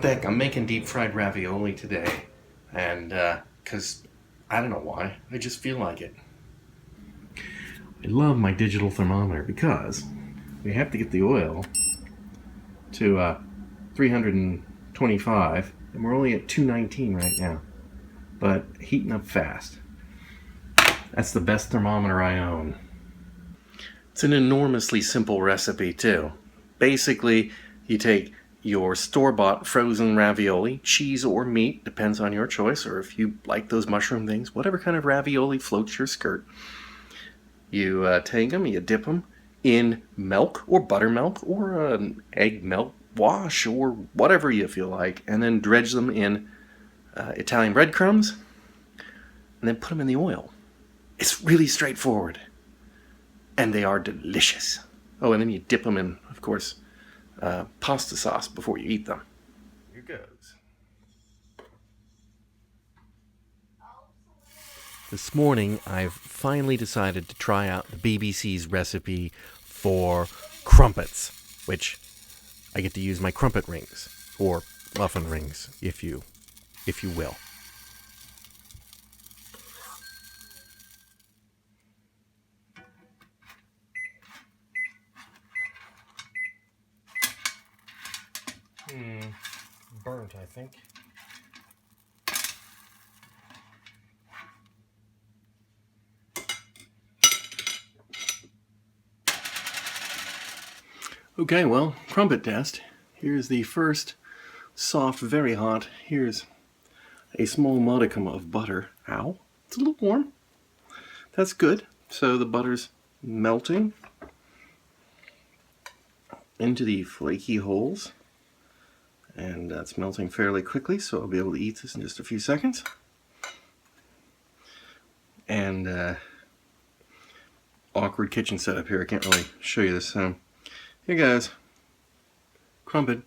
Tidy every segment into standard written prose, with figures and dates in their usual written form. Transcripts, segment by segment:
what the heck, I'm making deep fried ravioli today. And, because I don't know why, I just feel like it. I love my digital thermometer because we have to get the oil to 325, and we're only at 219 right now, but heating up fast. That's the best thermometer I own. It's an enormously simple recipe too. Basically, you take your store-bought frozen ravioli, cheese or meat, depends on your choice, or if you like those mushroom things, whatever kind of ravioli floats your skirt. You take them, you dip them in milk or buttermilk or an egg milk wash or whatever you feel like, and then dredge them in Italian breadcrumbs, and then put them in the oil. It's really straightforward, and they are delicious. Oh, and then you dip them in, of course, pasta sauce before you eat them. Here goes. This morning, I've finally decided to try out the BBC's recipe for crumpets, which I get to use my crumpet rings, or muffin rings, if you will. Burnt, I think. Okay, well, crumpet test. Here's the first soft, very hot. Here's a small modicum of butter. Ow, it's a little warm. That's good. So the butter's melting into the flaky holes. And that's melting fairly quickly, so I'll be able to eat this in just a few seconds. And awkward kitchen setup here. I can't really show you this. Here goes. Crumpet.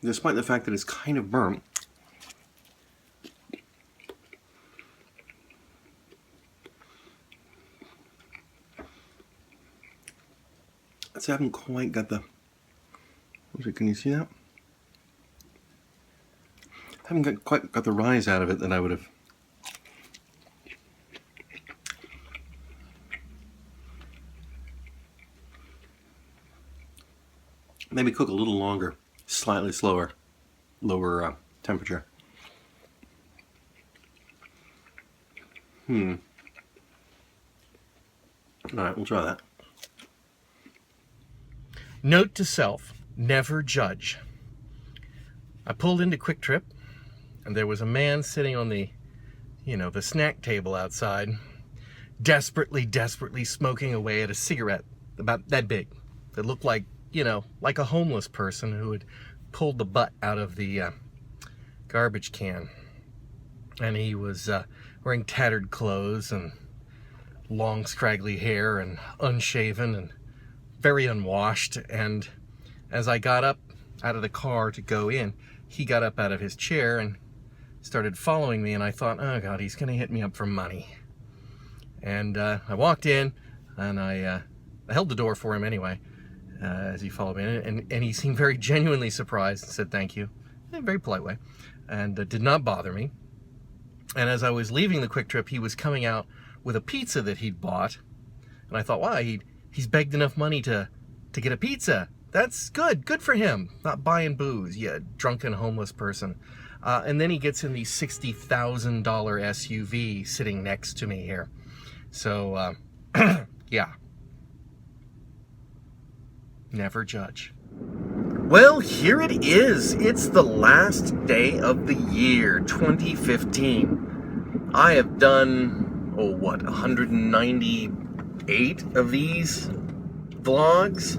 Despite the fact that it's kind of burnt, I haven't quite got the, can you see that? I haven't quite got the rise out of it that I would have. Maybe cook a little longer, slightly slower, lower temperature. Alright, we'll try that. Note to self, never judge. I pulled into Quick Trip, and there was a man sitting on the snack table outside, desperately smoking away at a cigarette about that big, that looked like, like a homeless person who had pulled the butt out of the garbage can. And he was wearing tattered clothes and long scraggly hair and unshaven and very unwashed. And as I got up out of the car to go in, he got up out of his chair and started following me, and I thought, oh God, he's gonna hit me up for money. And I walked in, and I held the door for him anyway, as he followed me in, and he seemed very genuinely surprised and said thank you in a very polite way, and did not bother me. And as I was leaving the Quick Trip, he was coming out with a pizza that he'd bought, and I thought, wow, he's begged enough money to get a pizza. That's good for him. Not buying booze, you drunken homeless person. And then he gets in the $60,000 SUV sitting next to me here. So, yeah. Never judge. Well, here it is. It's the last day of the year, 2015. I have done, 198 of these vlogs,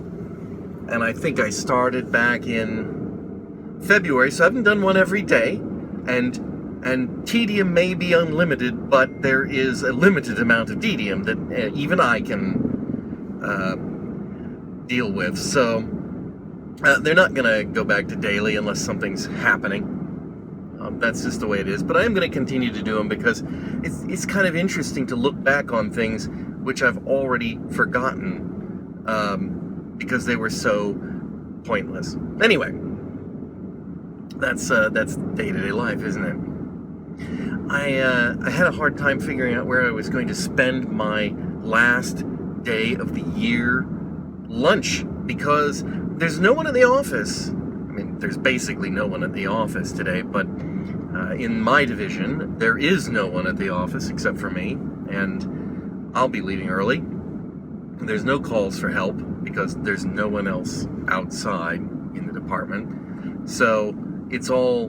and I think I started back in February, so I haven't done one every day, and tedium may be unlimited, but there is a limited amount of tedium that even I can deal with. So They're not going to go back to daily unless something's happening. That's just the way it is. But I am going to continue to do them because it's kind of interesting to look back on things which I've already forgotten because they were so pointless. Anyway, that's day-to-day life, isn't it? I had a hard time figuring out where I was going to spend my last day of the year lunch because there's no one in the office. I mean, there's basically no one at the office today, but in my division, there is no one at the office except for me, and I'll be leaving early. There's no calls for help because there's no one else outside in the department. So it's all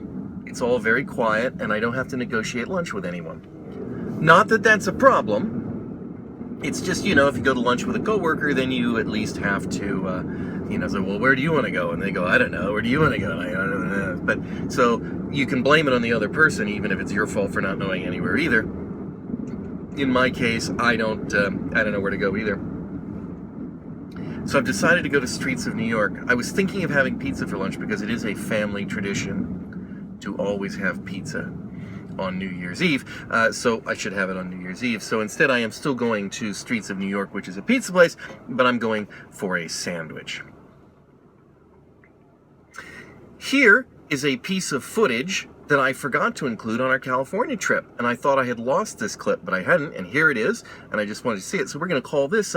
very quiet, and I don't have to negotiate lunch with anyone. Not that that's a problem. It's just, if you go to lunch with a coworker, then you at least have to, say, well, where do you want to go? And they go, I don't know. Where do you want to go? And I don't know. But so you can blame it on the other person, even if it's your fault for not knowing anywhere either. In my case, I don't know where to go either. So I've decided to go to Streets of New York. I was thinking of having pizza for lunch because it is a family tradition to always have pizza on New Year's Eve, so I should have it on New Year's Eve. So instead I am still going to Streets of New York, which is a pizza place, but I'm going for a sandwich. Here is a piece of footage that I forgot to include on our California trip, and I thought I had lost this clip, but I hadn't, and here it is, and I just wanted to see it. So we're going to call this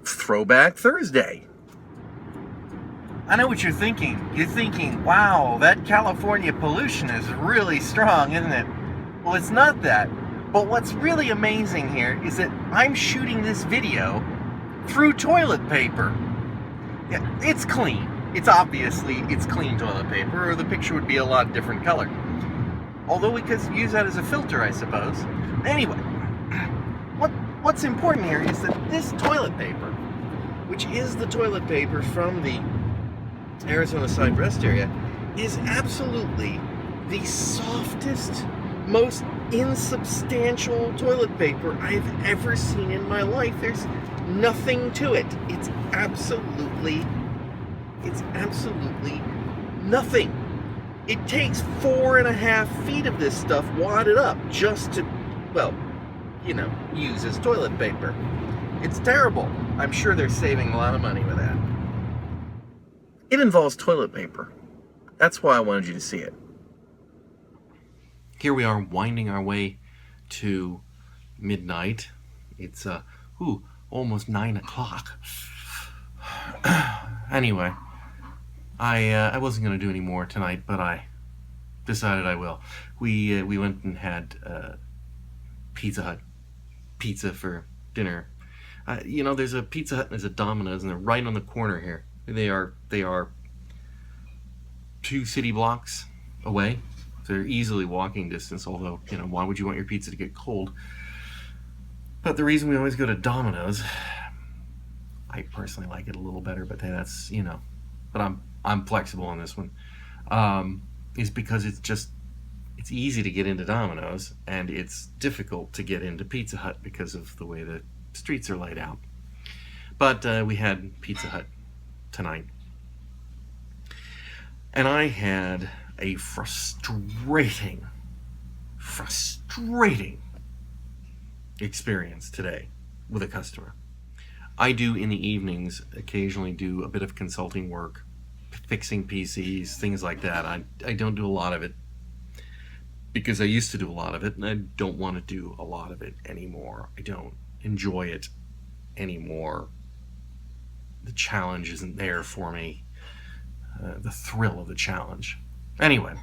Throwback Thursday. I know what you're thinking. You're thinking, wow, that California pollution is really strong, isn't it? Well, it's not that. But what's really amazing here is that I'm shooting this video through toilet paper. Yeah, it's clean. It's clean toilet paper, or the picture would be a lot different color. Although we could use that as a filter, I suppose. Anyway, what's important here is that this toilet paper, which is the toilet paper from the Arizona side rest area, is absolutely the softest, most insubstantial toilet paper I've ever seen in my life. There's nothing to it. It's absolutely nothing. It takes 4.5 feet of this stuff wadded up just to, use as toilet paper. It's terrible. I'm sure they're saving a lot of money with that. It involves toilet paper. That's why I wanted you to see it. Here we are winding our way to midnight. It's almost 9 o'clock. Anyway, I wasn't going to do any more tonight, but I decided I will. We went and had Pizza Hut pizza for dinner. There's a Pizza Hut and there's a Domino's, and they're right on the corner here. They are 2 city blocks away. So they're easily walking distance, although, why would you want your pizza to get cold? But the reason we always go to Domino's, I personally like it a little better, but that's, but I'm flexible on this one, is because it's easy to get into Domino's, and it's difficult to get into Pizza Hut because of the way the streets are laid out. But we had Pizza Hut tonight, and I had a frustrating experience today with a customer. I do in the evenings occasionally do a bit of consulting work, fixing PCs, things like that. I don't do a lot of it because I used to do a lot of it, and I don't want to do a lot of it anymore. I don't enjoy it anymore. The challenge isn't there for me. The thrill of the challenge. Anyway,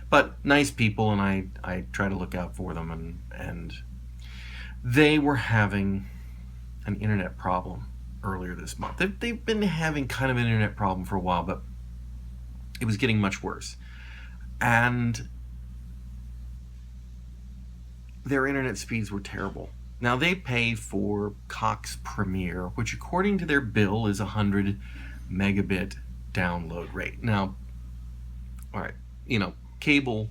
but nice people, and I try to look out for them, and they were having an internet problem earlier this month. They've been having kind of an internet problem for a while, but it was getting much worse. And their internet speeds were terrible. Now, they pay for Cox Premier, which according to their bill is 100 megabit download rate. Now, all right, cable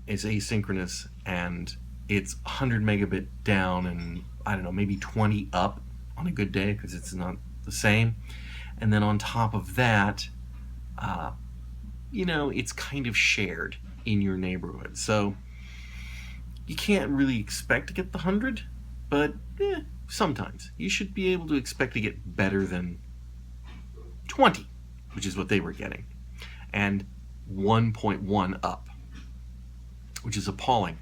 is asynchronous, and it's 100 megabit down and, I don't know, maybe 20 up on a good day because it's not the same. And then on top of that, it's kind of shared in your neighborhood. So you can't really expect to get the 100, but sometimes you should be able to expect to get better than 20, which is what they were getting, and 1.1 up, which is appalling.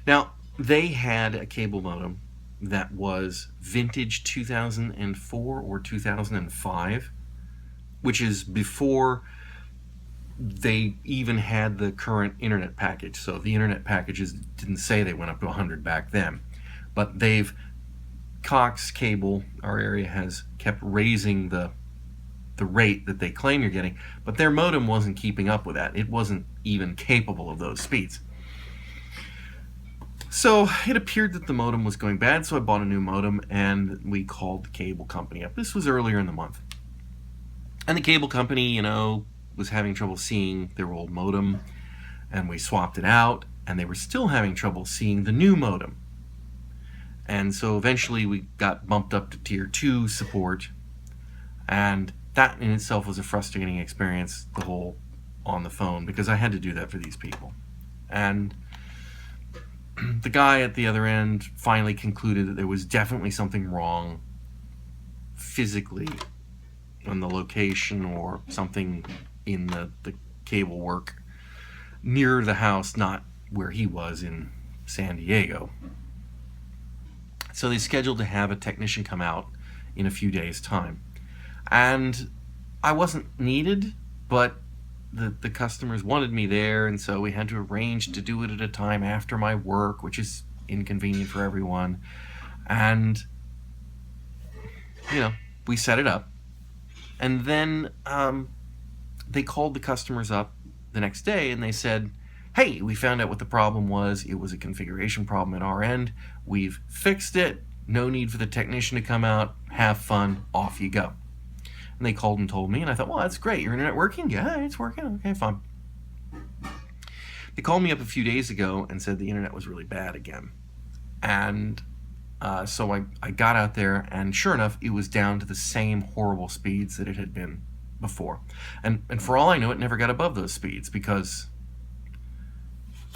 Now, they had a cable modem that was vintage 2004 or 2005, which is before they even had the current internet package. So the internet packages didn't say they went up to 100 back then, but Cox Cable, our area, has kept raising the rate that they claim you're getting, but their modem wasn't keeping up with that. It wasn't even capable of those speeds. So it appeared that the modem was going bad, so I bought a new modem and we called the cable company up. This was earlier in the month. And the cable company, was having trouble seeing their old modem, and we swapped it out, and they were still having trouble seeing the new modem. And so eventually we got bumped up to tier 2 support, and that in itself was a frustrating experience, the whole on the phone, because I had to do that for these people. And the guy at the other end finally concluded that there was definitely something wrong physically on the location, or something in the cable work near the house, not where he was in San Diego. So they scheduled to have a technician come out in a few days' time. And I wasn't needed, but the customers wanted me there, and so we had to arrange to do it at a time after my work, which is inconvenient for everyone. And, we set it up. And then they called the customers up the next day, and they said, hey, we found out what the problem was. It was a configuration problem at our end. We've fixed it. No need for the technician to come out. Have fun. Off you go. And they called and told me, and I thought, well, that's great. Your internet working? Yeah, it's working. Okay, fine. They called me up a few days ago and said the internet was really bad again. And so I got out there, and sure enough, it was down to the same horrible speeds that it had been before. And for all I know, it never got above those speeds, because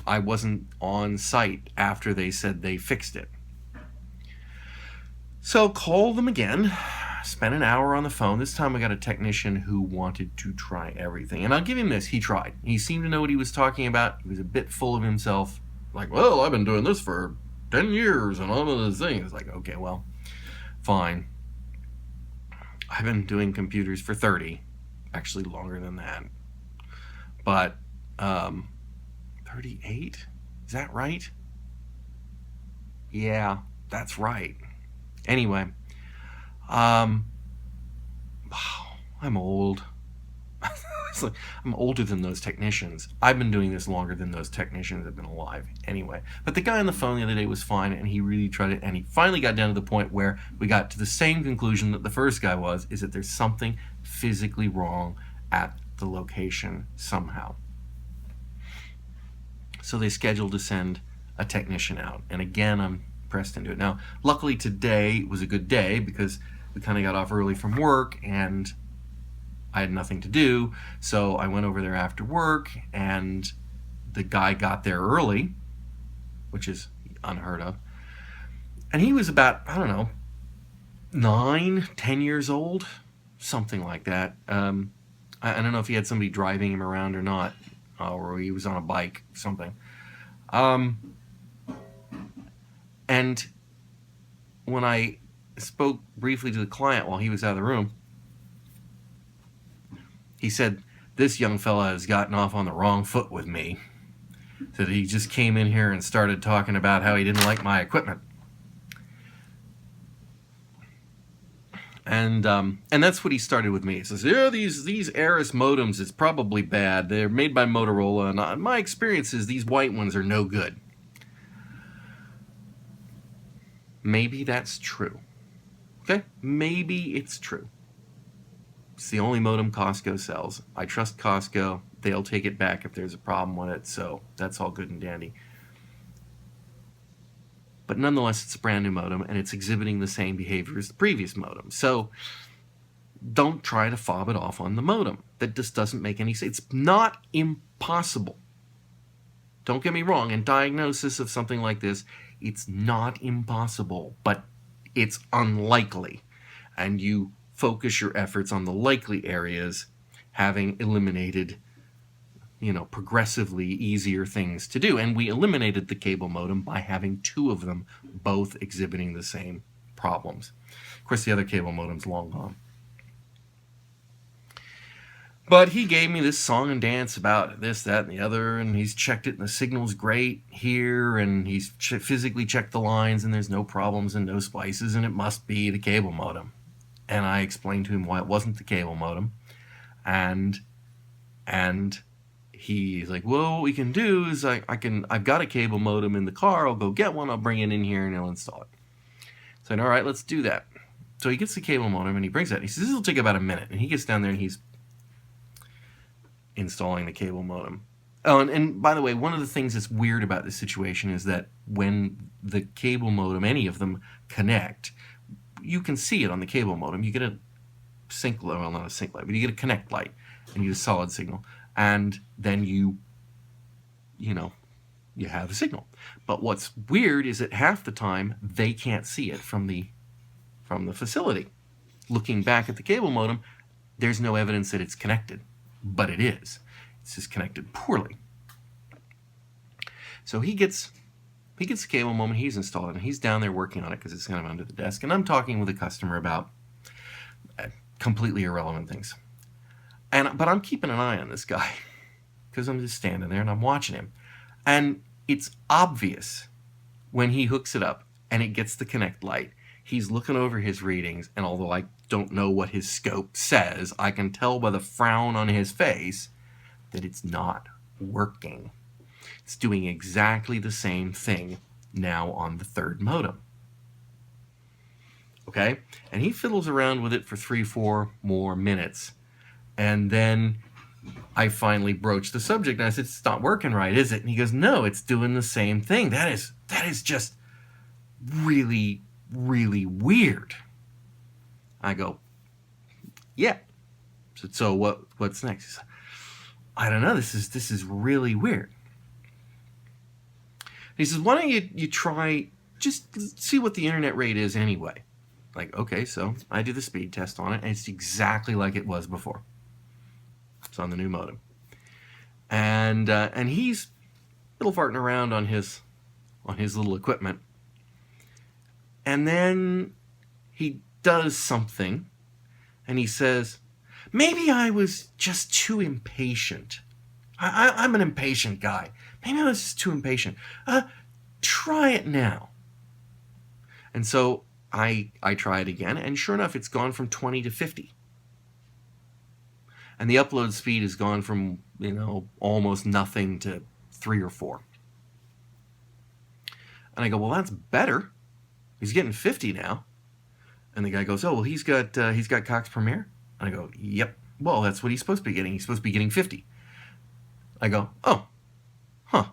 I wasn't on site after they said they fixed it. So called them again, spent an hour on the phone. This time I got a technician who wanted to try everything. And I'll give him this, he tried. He seemed to know what he was talking about. He was a bit full of himself. Like, well, I've been doing this for 10 years and all of those things. Like, okay, well, fine. I've been doing computers for 30. Actually longer than that. But 38? Is that right? Yeah, that's right. Anyway, I'm old. I'm older than those technicians. I've been doing this longer than those technicians have been alive. Anyway, but the guy on the phone the other day was fine, and he really tried it, and he finally got down to the point where we got to the same conclusion that the first guy was, is that there's something physically wrong at the location somehow. So they scheduled to send a technician out, and again, I'm pressed into it. Now, luckily today was a good day, because we kind of got off early from work, and I had nothing to do, so I went over there after work, and the guy got there early, which is unheard of, and he was about, 9-10 years old, something like that. I don't know if he had somebody driving him around or not, or he was on a bike, something. And when I spoke briefly to the client while he was out of the room, he said, this young fella has gotten off on the wrong foot with me. That he just came in here and started talking about how he didn't like my equipment. And that's what he started with me. He says, yeah, these Aris modems is probably bad. They're made by Motorola, and my experience is these white ones are no good. Maybe that's true. Okay? Maybe it's true. It's the only modem Costco sells. I trust Costco. They'll take it back if there's a problem with it, so that's all good and dandy. But nonetheless, it's a brand new modem, and it's exhibiting the same behavior as the previous modem. So don't try to fob it off on the modem. That just doesn't make any sense. It's not impossible. Don't get me wrong, in diagnosis of something like this, it's not impossible, but it's unlikely. And you focus your efforts on the likely areas, having eliminated, progressively easier things to do. And we eliminated the cable modem by having two of them both exhibiting the same problems. Of course, the other cable modem's long gone. But he gave me this song and dance about this, that, and the other, and he's checked it, and the signal's great here, and he's physically checked the lines, and there's no problems and no splices, and it must be the cable modem. And I explained to him why it wasn't the cable modem, and he's like, well, what we can do is I've got a cable modem in the car, I'll go get one, I'll bring it in here, and he'll install it. So I said, all right, let's do that. So he gets the cable modem, and he brings that. He says, this will take about a minute, and he gets down there, and he's installing the cable modem. Oh, and by the way, one of the things that's weird about this situation is that when the cable modem, any of them, connect, you can see it on the cable modem. You get a sync light, well, not a sync light, but you get a connect light, and you get a solid signal, and then you have a signal. But what's weird is that half the time they can't see it from the facility. Looking back at the cable modem, there's no evidence that it's connected. But it is. It's just connected poorly. So he gets the cable modem, he's installed it, and he's down there working on it because it's kind of under the desk. And I'm talking with a customer about completely irrelevant things. But I'm keeping an eye on this guy because I'm just standing there and I'm watching him. And it's obvious when he hooks it up and it gets the connect light, he's looking over his readings, and although I don't know what his scope says, I can tell by the frown on his face that it's not working. It's doing exactly the same thing now on the third modem. Okay? And he fiddles around with it for 3-4 more minutes. And then I finally broached the subject, and I said, it's not working right, is it? And he goes, no, it's doing the same thing. That is just really, really weird. I go, yeah. So what's next? He said, I don't know. This is really weird. He says, why don't you try, just see what the internet rate is anyway. Like, okay, so I do the speed test on it, and it's exactly like it was before. It's on the new modem. And he's little farting around on his little equipment. And then he does something, and he says, maybe I was just too impatient. I'm an impatient guy. Maybe I was just too impatient. Try it now. And so I try it again, and sure enough, it's gone from 20 to 50. And the upload speed has gone from, almost nothing to 3 or 4. And I go, well, that's better. He's getting 50 now. And the guy goes, oh, well, he's got Cox Premiere? And I go, yep. Well, that's what he's supposed to be getting. He's supposed to be getting 50. I go, oh, huh.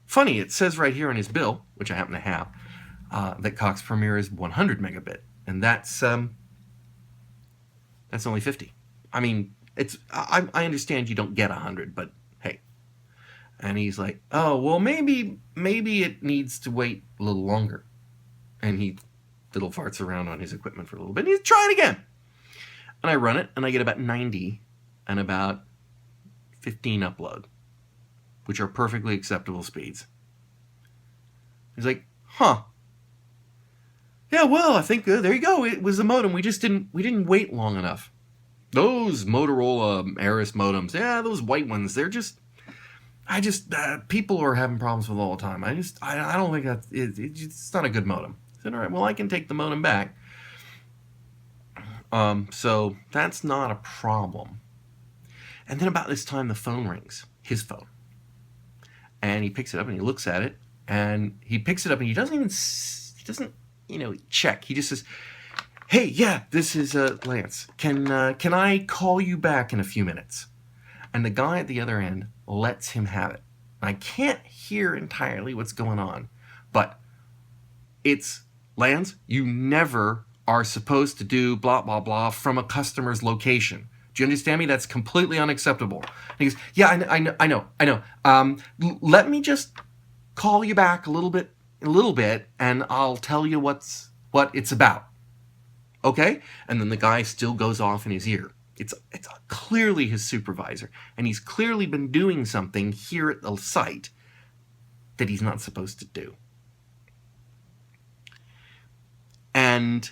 Funny, it says right here on his bill, which I happen to have, that Cox Premiere is 100 megabit. And that's only 50. I mean, I understand you don't get 100, but hey. And he's like, oh, well, maybe it needs to wait a little longer. And he little farts around on his equipment for a little bit. And he's trying again. And I run it, and I get about 90 and about 15 upload, which are perfectly acceptable speeds. He's like, huh. Yeah, well, I think there you go. It was the modem. We didn't wait long enough. Those Motorola Aris modems, yeah, those white ones, people are having problems with all the time. I don't think it's not a good modem. I said, all right, well, I can take the modem back. So that's not a problem. And then about this time, the phone rings, his phone. And he picks it up and he looks at it, and he picks it up and he doesn't check. He just says, hey, yeah, this is Lance. Can I call you back in a few minutes? And the guy at the other end lets him have it. I can't hear entirely what's going on, but it's, Lance, you never are supposed to do blah, blah, blah from a customer's location. Do you understand me? That's completely unacceptable. And he goes, yeah, I know. Let me just call you back a little bit, and I'll tell you what it's about. Okay? And then the guy still goes off in his ear. It's clearly his supervisor, and he's clearly been doing something here at the site that he's not supposed to do. And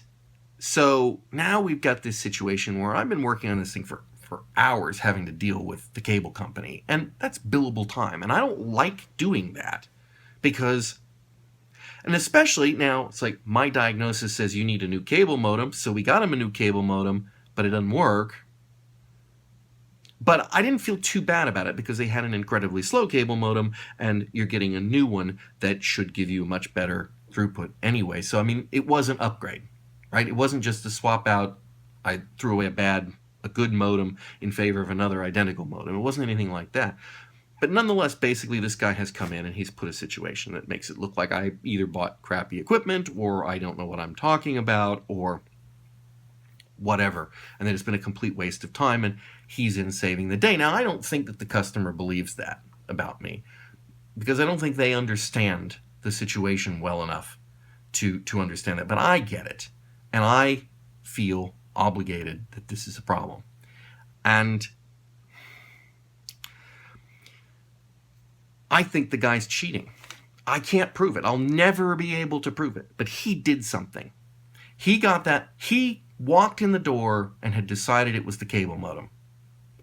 so now we've got this situation where I've been working on this thing for hours, having to deal with the cable company, and that's billable time, and I don't like doing that because, and especially now, it's like my diagnosis says you need a new cable modem, so we got him a new cable modem, but it doesn't work. But I didn't feel too bad about it because they had an incredibly slow cable modem, and you're getting a new one that should give you much better throughput anyway. So, I mean, it was an upgrade, right? It wasn't just a swap out. I threw away a good modem in favor of another identical modem. It wasn't anything like that. But nonetheless, basically, this guy has come in and he's put a situation that makes it look like I either bought crappy equipment or I don't know what I'm talking about or whatever, and that it's been a complete waste of time, and he's in saving the day. Now, I don't think that the customer believes that about me, because I don't think they understand the situation well enough to understand that, but I get it, and I feel obligated that this is a problem. And I think the guy's cheating. I can't prove it. I'll never be able to prove it, but he did something. He walked in the door and had decided it was the cable modem.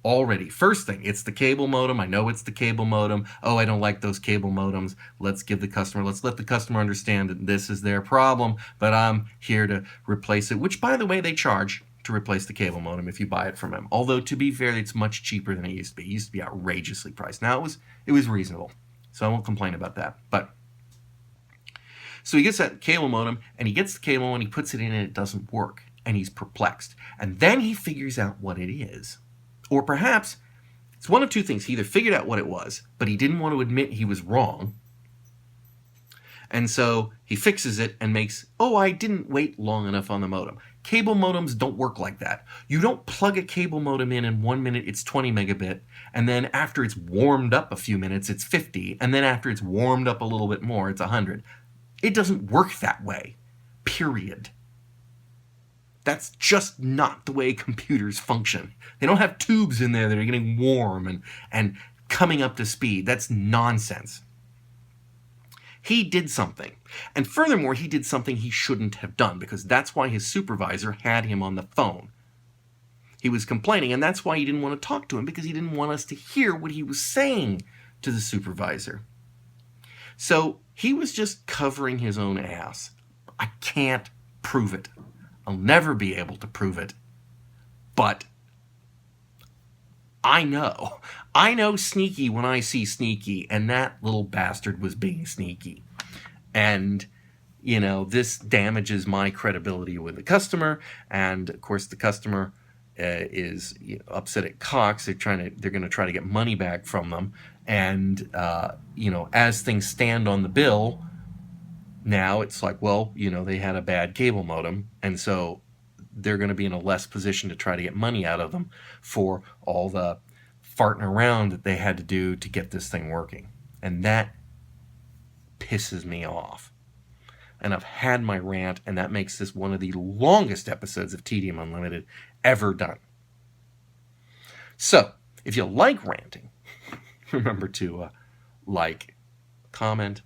Already. First thing, it's the cable modem. I know it's the cable modem. Oh, I don't like those cable modems. Let's let the customer understand that this is their problem, but I'm here to replace it, which, by the way, they charge to replace the cable modem if you buy it from them. Although, to be fair, it's much cheaper than it used to be. It used to be outrageously priced. Now, it was reasonable, so I won't complain about that. But so he gets that cable modem, and he gets the cable, and he puts it in, and it doesn't work. And he's perplexed. And then he figures out what it is. Or perhaps it's one of two things. He either figured out what it was, but he didn't want to admit he was wrong. And so he fixes it and makes, I didn't wait long enough on the modem. Cable modems don't work like that. You don't plug a cable modem in 1 minute it's 20 megabit, and then after it's warmed up a few minutes it's 50, and then after it's warmed up a little bit more it's 100. It doesn't work that way. Period. That's just not the way computers function. They don't have tubes in there that are getting warm and coming up to speed. That's nonsense. He did something. And furthermore, he did something he shouldn't have done, because that's why his supervisor had him on the phone. He was complaining, and that's why he didn't want to talk to him, because he didn't want us to hear what he was saying to the supervisor. So he was just covering his own ass. I can't prove it. I'll never be able to prove it, but I know sneaky when I see sneaky, and that little bastard was being sneaky. And, this damages my credibility with the customer, and of course the customer is upset at Cox. They're going to try to get money back from them, and, as things stand on the bill, now it's like, they had a bad cable modem, and so they're going to be in a less position to try to get money out of them for all the farting around that they had to do to get this thing working. And that pisses me off. And I've had my rant, and that makes this one of the longest episodes of Tedium Unlimited ever done. So, if you like ranting, remember to like, comment,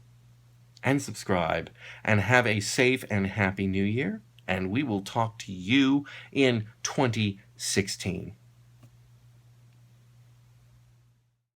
and subscribe, and have a safe and happy new year, and we will talk to you in 2016.